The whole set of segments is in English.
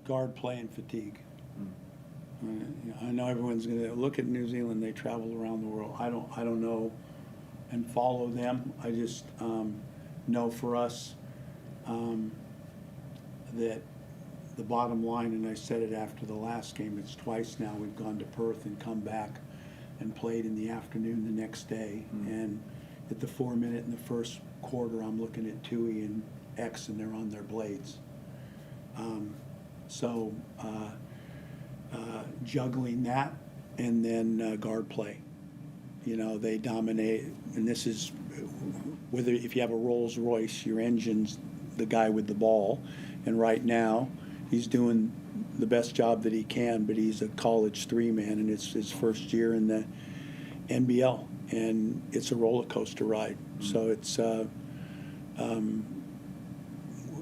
Guard play and fatigue. I know everyone's going to look at New Zealand. They travel around the world. I don't know and follow them. I just know for us that the bottom line, and I said it after the last game, it's twice now we've gone to Perth and come back and played in the afternoon the next day. And at the 4 minute in the first quarter, I'm looking at Tui and X, and they're on their blades. Juggling that and then guard play. You know, they dominate, and this is whether if you have a Rolls Royce, your engine's the guy with the ball, and right now he's doing the best job that he can, but he's a college 3-man, and it's his first year in the NBL, and it's a roller coaster ride. So it's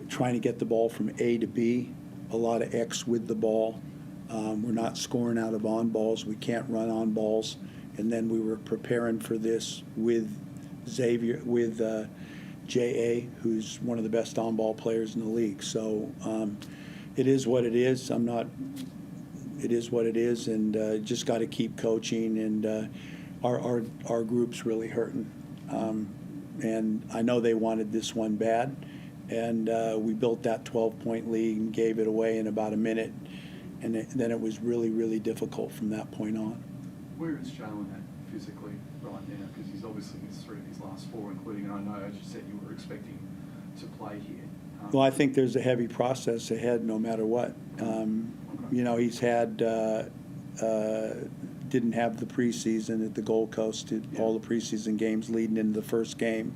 trying to get the ball from A to B, a lot of X with the ball. We're not scoring out of on balls. We can't run on balls. And then we were preparing for this with Xavier, with J.A., who's one of the best on-ball players in the league. So it is what it is. It is what it is, and just got to keep coaching. And our group's really hurting. And I know they wanted this one bad. And we built that 12-point lead and gave it away in about a minute. And then it was really, really difficult from that point on. Where is Jalen at physically right now? Because he's obviously missed 3 of his last 4, including, and I know, as you said, you were expecting to play here. Well, I think there's a heavy process ahead no matter what. You know, he's had, didn't have the preseason at the Gold Coast, all the preseason games leading into the first game.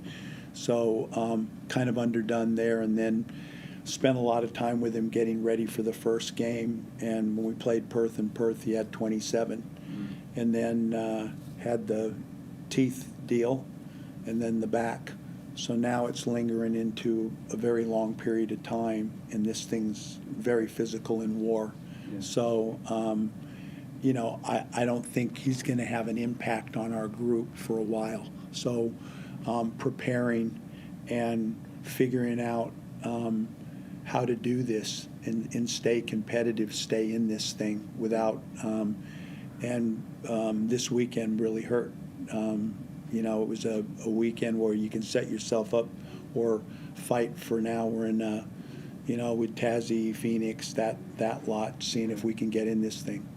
So kind of underdone there, and then spent a lot of time with him getting ready for the first game. And when we played Perth in Perth, he had 27. And then had the teeth deal and then the back. So now it's lingering into a very long period of time, and this thing's very physical in war. Yeah. So, you know, I don't think he's going to have an impact on our group for a while. So preparing and figuring out how to do this and stay competitive, stay in this thing without this weekend really hurt. You know, it was a weekend where you can set yourself up or fight for now. We're in, you know, with Tassie, Phoenix, that lot, seeing if we can get in this thing.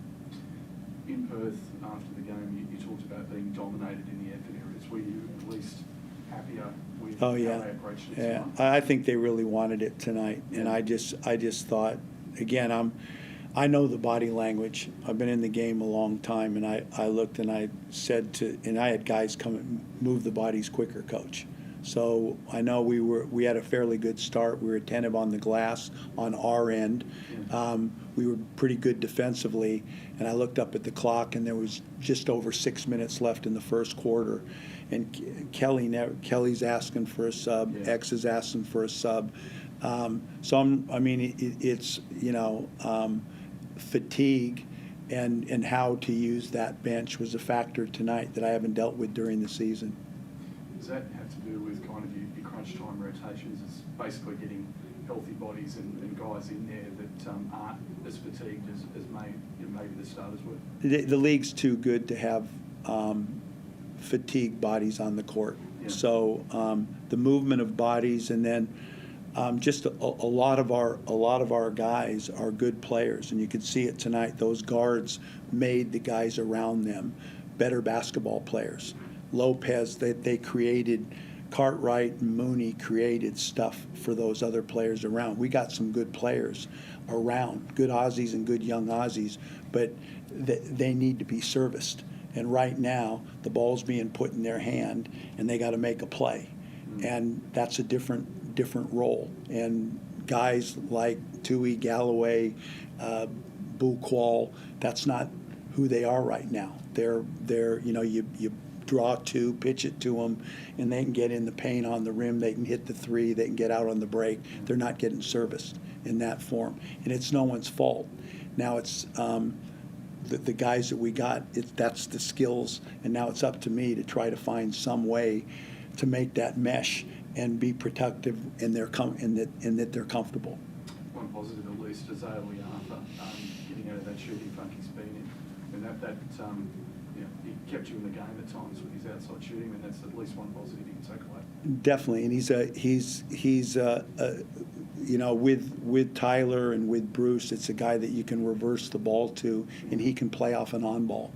In Perth, after the game, you talked about being dominated in the effort areas. Were you at least happier with how they approached it? Yeah, I think they really wanted it tonight, and I just thought, again, I know the body language. I've been in the game a long time, and I looked and I said and I had guys come and move the bodies quicker, coach. So I know we had a fairly good start. We were attentive on the glass on our end. We were pretty good defensively, and I looked up at the clock, and there was just over 6 minutes left in the first quarter. And Kelly's asking for a sub. Yeah. X is asking for a sub. So it's you know. Fatigue and how to use that bench was a factor tonight that I haven't dealt with during the season. Does that have to do with kind of your crunch time rotations? It's basically getting healthy bodies and guys in there that aren't as fatigued as maybe the starters were? The league's too good to have fatigued bodies on the court. Yeah. So the movement of bodies, and then just a lot of our guys are good players, and you could see it tonight. Those guards made the guys around them better basketball players. Lopez, they created, Cartwright and Mooney created stuff for those other players around. We got some good players around, good Aussies and good young Aussies, but they need to be serviced. And right now, the ball's being put in their hand, and they got to make a play, and that's a different role. And guys like Tui, Galloway, Buqual, that's not who they are right now. They're you know, you draw 2, pitch it to them, and they can get in the paint on the rim. They can hit the 3. They can get out on the break. They're not getting serviced in that form, and it's no one's fault. Now it's the guys that we got. That's the skills, and now it's up to me to try to find some way to make that mesh and be productive, and that they're comfortable. positive at least as early after getting out of that shooting funk he's been in. And that he kept you in the game at times with his outside shooting, and that's at least one positive you can take away. Definitely, and he's with Tyler and with Bruce, it's a guy that you can reverse the ball to, and he can play off an on-ball.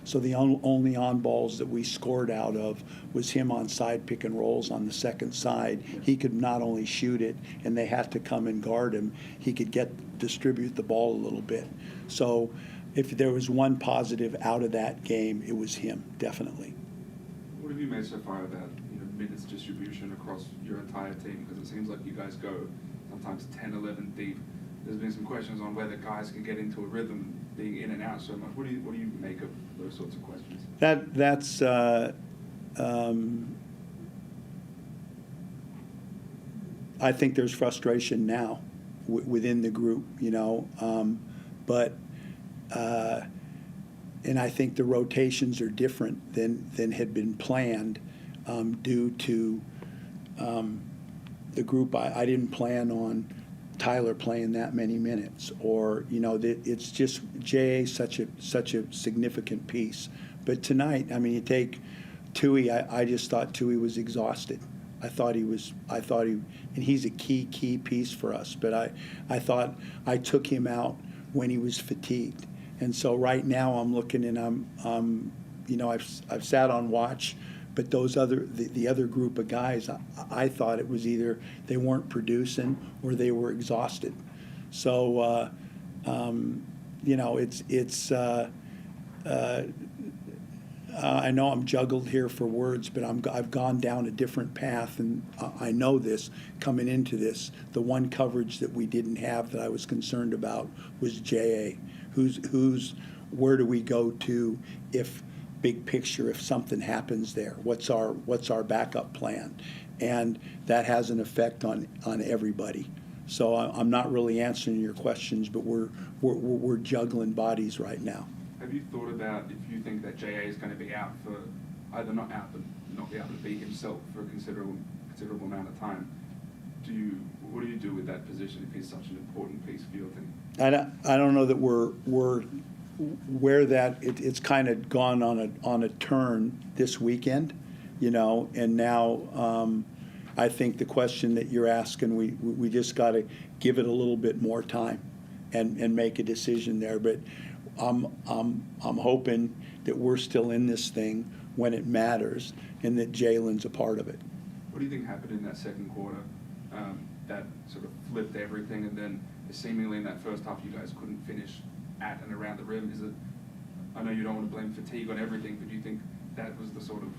So the only on-balls that we scored out of was him on side pick and rolls on the second side. He could not only shoot it, and they had to come and guard him, he could distribute the ball a little bit. So if there was one positive out of that game, it was him, definitely. What have you made so far about minutes distribution across your entire team? Because it seems like you guys go sometimes 10, 11 deep. There's been some questions on whether guys can get into a rhythm being in and out so much. What do you make of those sorts of questions? That's I think there's frustration now within the group, but and I think the rotations are different than had been planned due to the group. I didn't plan on Tyler playing that many minutes, or it's just J.A. such a significant piece. But tonight, I mean, you take Tui. I just thought Tui was exhausted. I thought he, and he's a key piece for us. But I thought I took him out when he was fatigued, and so right now I'm looking and I've sat on watch. But those the other group of guys, I thought it was either they weren't producing or they were exhausted. So, it's. I know I'm juggled here for words, but I've gone down a different path, and I know this coming into this. The one coverage that we didn't have that I was concerned about was J.A. Where do we go to if big picture, if something happens there, what's our backup plan? And that has an effect on everybody. So I'm not really answering your questions, but we're juggling bodies right now. Have you thought about if you think that J.A. is going to be out for either not out but not be able to be himself for a considerable amount of time? What do you do with that position if he's such an important piece for your team? I don't know that we're where it's kind of gone on a turn this weekend, and now I think the question that you're asking, we just got to give it a little bit more time and make a decision there. But I'm hoping that we're still in this thing when it matters and that Jalen's a part of it. What do you think happened in that second quarter that sort of flipped everything, and then seemingly in that first half you guys couldn't finish at and around the rim? Is it? I know you don't want to blame fatigue on everything, but do you think that was the sort of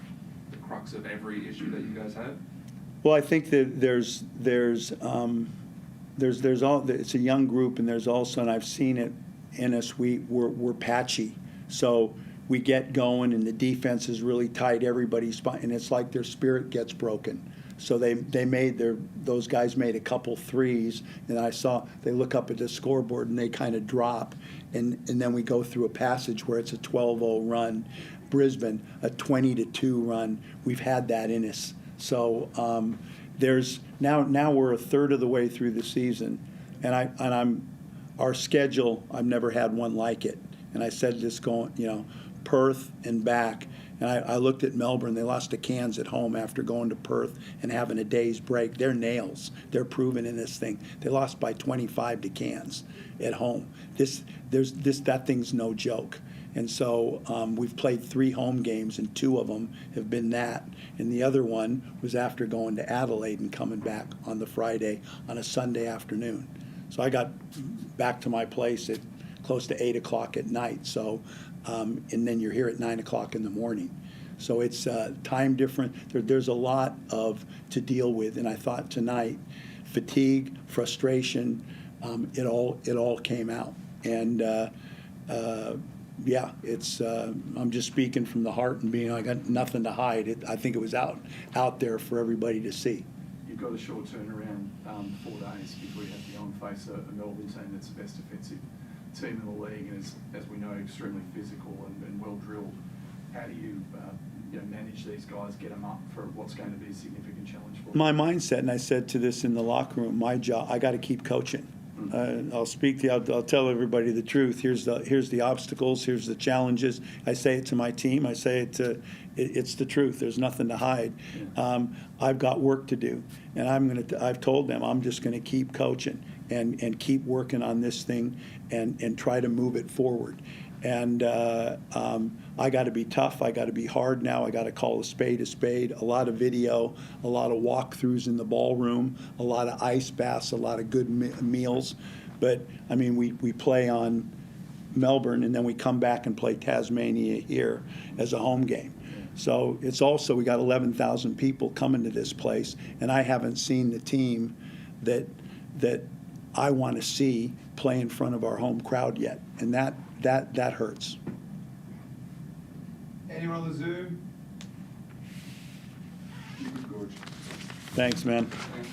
the crux of every issue that you guys had? Well, I think that there's it's a young group, and there's also, and I've seen it in us, we're patchy. So we get going, and the defense is really tight. Everybody's fine, and it's like their spirit gets broken. So those guys made a couple threes, and I saw they look up at the scoreboard and they kind of drop, and then we go through a passage where it's a 12-0 run. Brisbane, a 20-2 run. We've had that in us. So there's now we're a third of the way through the season, and our schedule, I've never had one like it. And I said this going, Perth and back. And I looked at Melbourne. They lost to Cairns at home after going to Perth and having a day's break. They're nails. They're proven in this thing. They lost by 25 to Cairns at home. That thing's no joke. And so we've played 3 home games, and 2 of them have been that. And the other one was after going to Adelaide and coming back on the Friday on a Sunday afternoon. So I got back to my place at close to 8 o'clock at night. So, and then you're here at 9 o'clock in the morning. So it's time different. There's a lot to deal with. And I thought tonight, fatigue, frustration, it all came out. And it's I'm just speaking from the heart and being I got nothing to hide. I think it was out there for everybody to see. You've got a short turnaround, 4 days before you have to go and face a Melbourne team that's the best defensive team in the league, and as we know, extremely physical and well drilled. How do you manage these guys, get them up for what's going to be a significant challenge for them? My mindset, and I said to this in the locker room, my job, I got to keep coaching. I'll speak to you, I'll tell everybody the truth. Here's the obstacles, here's the challenges. I say it to my team, I say it to, it's the truth, there's nothing to hide. I've got work to do, and I've told them, I'm just gonna keep coaching and keep working on this thing and try to move it forward. And I got to be tough. I got to be hard now. I got to call a spade a spade. A lot of video, a lot of walkthroughs in the ballroom, a lot of ice baths, a lot of good meals. But, I mean, we play on Melbourne, and then we come back and play Tasmania here as a home game. So it's also, we got 11,000 people coming to this place, and I haven't seen the team that I want to see play in front of our home crowd yet. And that hurts. Anyone on the Zoom? You can gorge. Thanks, man. Thanks,